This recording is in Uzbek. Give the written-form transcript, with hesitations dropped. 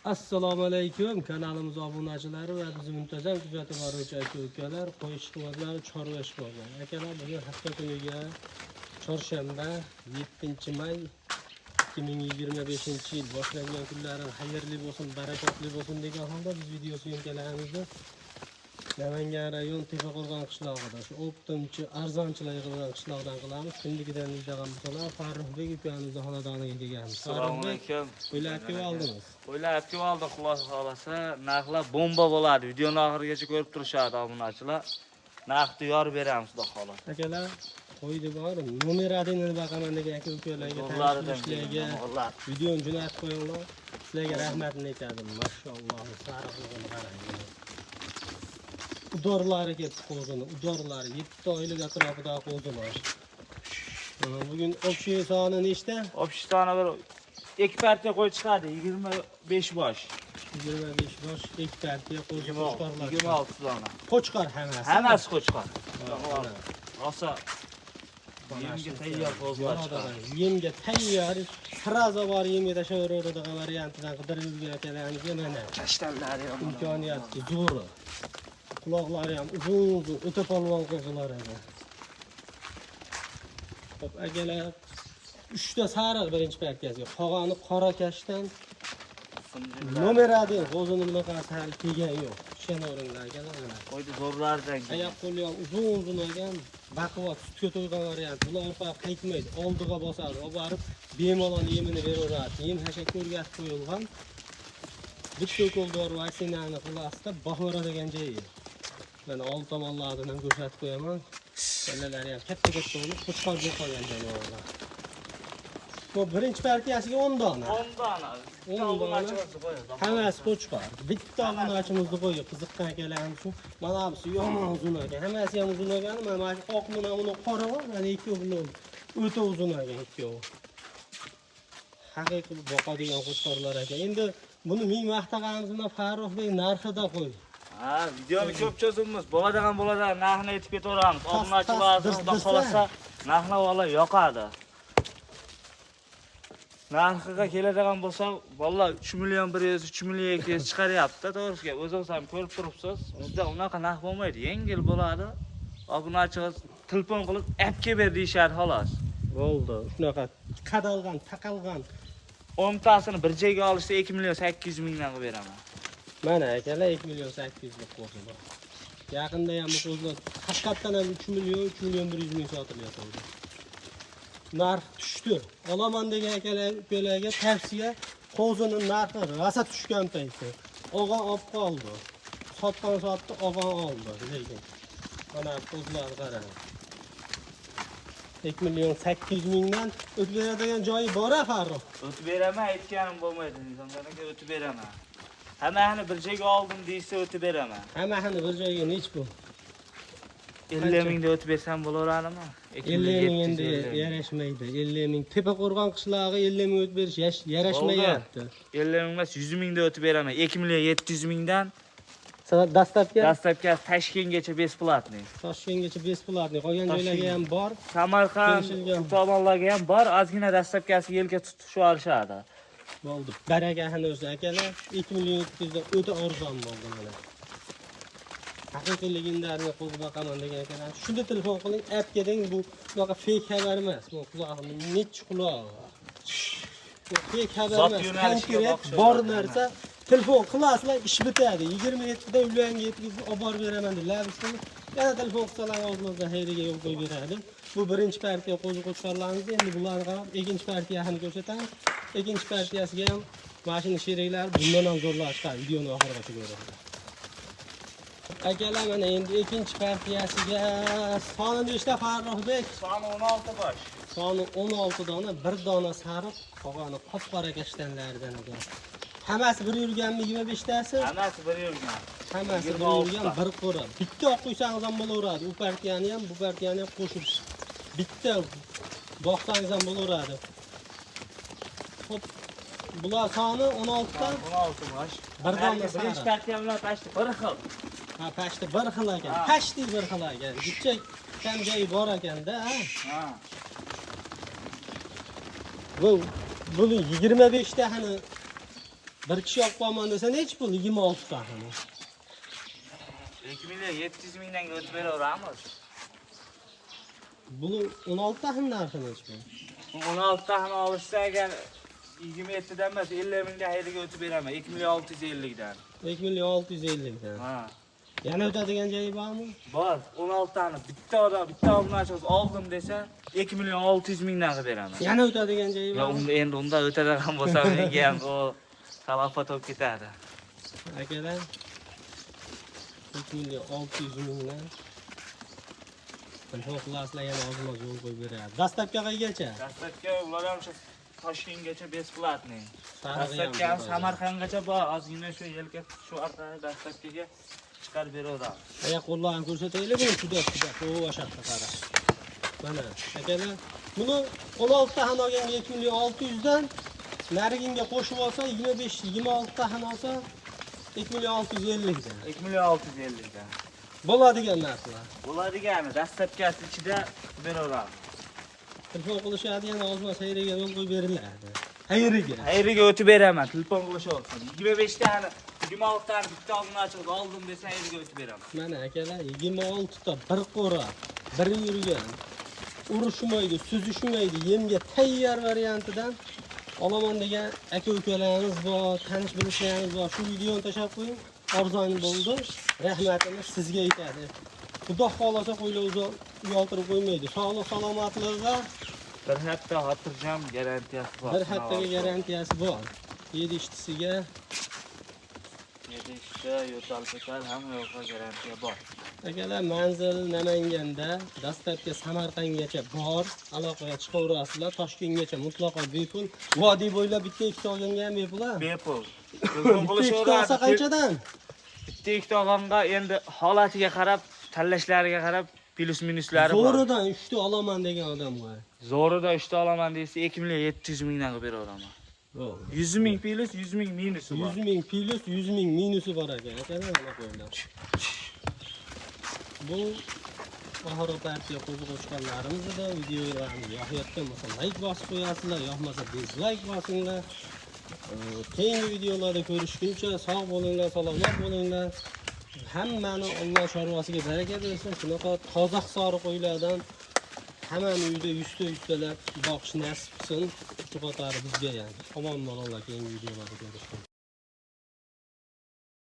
Assalomu alaykum kanalimiz obunachilari va bizni muntazam kuzatib boruvchi aka-ukalar, qo'y ishqibozlari, chorva ishqibozlari. Akalar, bugun hafta kuniga chorshanba 7-may 2025-yil boshlangan kunlarim xayrli bo'lsin, barakatli bo'lsin degan holda biz video syomkalarimizni Namangan rayon Tepaqo'rg'on qishlog'ida, shu optimchi arzonchilar yig'ilgan qishloqdan qilamiz. Kunligidan izlagan bo'lsalar, Farruhbek ukamizni xonadoniga kelganmiz. Assalomu alaykum. Qo'ylarga oldingiz. Qo'ylarga oldik, xulosa xolasa, narxlar bomba bo'ladi. Videoni oxirigacha ko'rib turishadi obunachilar. Narxni yorib beramiz, xudo xolasa. Akalar, qo'ydi bor, nomer adini baqaman degan aka-ukalarga tanishishlarga videoni jo'natib qo'yinglar. Sizlarga rahmatni aytadim. Mashalloh, sariqligini qarang. Udorlari ketdi qo'zini, udorlari 7 oylik atrofida qo'zilar. Bugun общий soni nechta? Общий soni bir 2 partiya qo'y chiqadi, 25 bosh. 25 bosh, 2 partiya qo'zi qo'chqorlar. 26 dona. Qo'chqor hammasi. Hammasi qo'chqor. Rosa yemga tayyor qo'zlar chiqadi. Yemga tayyor, sirazo bor yemga tashaveradigan variantidan qidirib yurgan akalarga mana Kashtanlari ham imkoniyati zo'r. Quloqlari ham uzun, o'ta polvon qo'zilar edi. Xo'p, akalar 3 ta sariq birinchi partiyasiga, qolgani qora kashtan. Nomeradi, qo'zini bunaqasi hali kelgan yo'q. Ishonavringlar akalar. qo'ydi zo'rlardan. Oyoq qo'li ham uzun ekan, baquvvat sutga to'lgan variant. Bular orqaga qaytmaydi, oldiga bosadi, olib borib bemalol yemini beraveradi. Yem hashak o'rgatib qo'yilgan. Bitta ko'ldor vaksinani qilasida bahora degan joyi. Men old tomonlardan ham ko'rsatib qo'yaman. Kallalari ham katta-katta bo'lib, qo'chqor bo'lib qolgan jonivorlar. Bu birinchi partiyasiga 10 dona. 10 dona. 10 dona. Hammasi qo'chqor. Bitta obunachimizni qo'yib, qiziqqan akalarimiz shu. Mana bunisi yomon uzun ekan. Hammasi ham uzun ekan. Mana shu oq bilan uni qora bor, mana ikkovi bilan o'ta uzun ekan ikkovi. Haqiqiy boqadigan qo'chqorlar ekan. Endi buni ming maqtag'animizdan Farruhbek narxida qo'y. Ha, videoni ko'p cho'zimiz. Bo'ladigan narxni aytib ketaveramiz. Obunachilar xudo xolasa narxni valla yoqadi. Narxiga keladigan bo'lsa, valla 3 million 100, 3 million 200 chiqaryapti, to'g'risi. O'zingiz ham ko'rib turibsiz. Bizda unaqa narx bo'lmaydi, yengil bo'ladi. Obunachilar telefon qilib, "Appga ber" deyshadi xolos. Bo'ldi. Shunaqa qadalgan, taqalgan 10 tasini bir joyga olishsa 2 million 800 mingdan qilib beraman. mana akalar 2 million 800 ming qo'zi bor. Yaqinda ham bu qo'zlar haqiqatan ham 3 million 100 ming sotilyapti. Narx tushdi. Olaman degan akalarga tavsiya, qo'zining narxi rosa tushgan paytda og'on olib qoldi. Sotgan sotdi, og'on oldi lekin. Mana qo'zlar qarang. 2 million 800 mingdan o'tib beradigan joyi bor-a Farruh? O'tib beraman, aytganim bo'lmaydi. Nizomlarga o'tib beraman. Hammani bir joyga oldim deysa o'tib beraman. Hammani bir joyga nech bu? 50 mingda o'tib bersam bo'laveradimi? 50 ming endi yarashmaydi. 50 ming Tepaqo'rg'on qishlog'i 50 ming o'tib berish yarashmayapti. 50 ming emas, 100 mingda o'tib beraman. 2 million 700 mingdan dastlabki Toshkentgacha besplatniy. Toshkentgacha besplatniy. Qolgan joylarga ham bor. Samarqand tomonlarga ham bor. Ozgina dastlabkasi yelga tutib olishadi. Bo'ldi. Barakahini o'zi akalar 2 million 700 dan o'ta arzon bo'ldi mana. Haqiqiyligindarni qo'yib boqaman degan akalar. Shunda telefon qiling, appga deng, bu bunaqa fake xabar emas. Bu quloqning nech quloq. Bu fake xabar emas. Konkret bor narsa telefon qilasizlar, ish bitadi. 27 dan ularga yetkazib olib borib beraman dedilar. Yana telefon qilsalar o'zimizdan xayriga yo'l qo'yib beradi. Bu birinchi partiya qo'zi qo'chqorlarimiz. Endi bularni qarab, ikkinchi partiyasini ko'rsatamiz. Ikkinchi partiyasiga ham mashina sheriklari bundan ham zo'rlashdi. Videoni oxirigacha ko'ramiz. Akalar, mana endi ikkinchi partiyasiga soni nechta Farruhbek? Soni 16 bosh. Soni 16 dona, bir dona sariq, qolgani qop-qora kashtanlardan ekan. Hammasi bir yurganmi 25 tasi? Hammasi bir yurgan. Hammasi bir yurgan, bir qo'ra. Bitta olib qo'ysangiz ham bo'laveradi. U partiyani ham, bu partiyani ham qo'shib bitta boqsangiz ham bo'laveradi. Xo'p, bular soni 16 ta. 16 bosh. Bir dona birinchi partiya bilan pashti bir xil. Ha, pashti bir xil ekan. Pashti bir xil ekan. Bitta kam joyi bor ekanda, ha. Bu 25 ta hani Bir kishi olib qolman desa nechi pul? 26 taxini. 2 milyon 700 mingdan o'tib beraveramiz. Buni 16 taxin narxi nechi pul? 16 taxini olishsa agar 27 dan emas 50 mingdan hayriga o'tib beraman. 2 milyon 650 dan. 2 milyon 650 dan. Ha. Yana o'tadigan joyi bormi? Bor, 16 tani bitta obunachi oldim desa 2 milyon 600 mingdan qilib beraman. Yana o'tadigan joyi Ya bormi? endi unda o'tadigan bo'lsa menga ham o talafot bo'lib ketadi. Akalar 2 milyon 600 mingdan. Qancha xuloslar yana ozmoz yo'l qo'yib beradi. Dastlabki qaygacha? Dastlabki ular ham shu Toshkentgacha besplatniy. Sarig'i ham Dastlabki ham bor. Samarqandgacha bor. Ozgina shu yelka shu orqali dastlabkiga chiqarib beraveramiz. Oyoq qo'llarni ko'rsataylik, buni juda o ashaqqa qara. Mana akalar, buni 16 taxin olganga 2 milyon 600 dan, nariginga qo'shib olsa 25-26 taxin olsa 2 milyon 650 dan. 2 milyon 650 dan. Bo'ladigan narsalar. Bo'ladigani dastlabkasi ichida beraveramiz. Telefon qilishadi, yana ozmoz hayriga yo'l qo'yib beriladi. Hayriga. Hayriga o'tib beraman, telefon qilish olsin. 25 tani, 26 tani bitta obunachi oldim desa hayriga o'tib beraman. Mana akalar 26 ta bir qo'ra, bir yurgan, urushmaydi, suzishmaydi, yemga tayyor variantidan olaman degan aka-ukalarimiz bor, tanish bilishlarimiz bor. Shu videoni tashlab qo'ying. Arzon bo'ldi. Rahmatimiz sizga aytadi. Xudo xolasa qo'ylar uzoq uyaltirib qo'ymaydi. Sog'lik salomatlig'iga Bir hafta xotirjam garantiyasi bor. bir haftaga garantiyasi bor. Yedishtisiga Yedishda yo'tal ketar hamma yoqqa garantiya bor. akalar manzil Namanganda, dastlabki Samarqandgacha bor. Aloqaga chiqaverasizlar. Toshkentgacha mutlaqo bepul. Vodiy bo'ylab bitta ikkita olganga ham bepul. Bepul. Bitta ikkita olsa qanchadan? Bitta ikkita olganga endi holatiga qarab, tanlashlariga qarab plus minuslari bor. Zo'ridan 3 ta olaman degan odam bor. Zo'rida 3 ta olaman desa 2 milyon 700 mingdan qilib beraveraman. 100 ming plus 100 ming minusi bor. 100 ming plus 100 ming minusi bor ekan. Akalar mana qo'yinglar. Bu oxirgi partiya qo'zg'ashganlarimizda videolarni yoqayotgan bo'lsa like bosib qo'yasizlar, yoqmasa dislike bosinglar. Keyingi videolarda ko'rishguncha sog' bo'linglar, salomat bo'linglar. Hammani Alloh chorvasiga baraka bersin. Shunaqa toza hisob qo'ylardan hammani uyda 100 ta 100 talab boqish nasib qilsin. Shu qatori bizga ham. Omon bo'linglar, keyingi videolarda ko'rishguncha.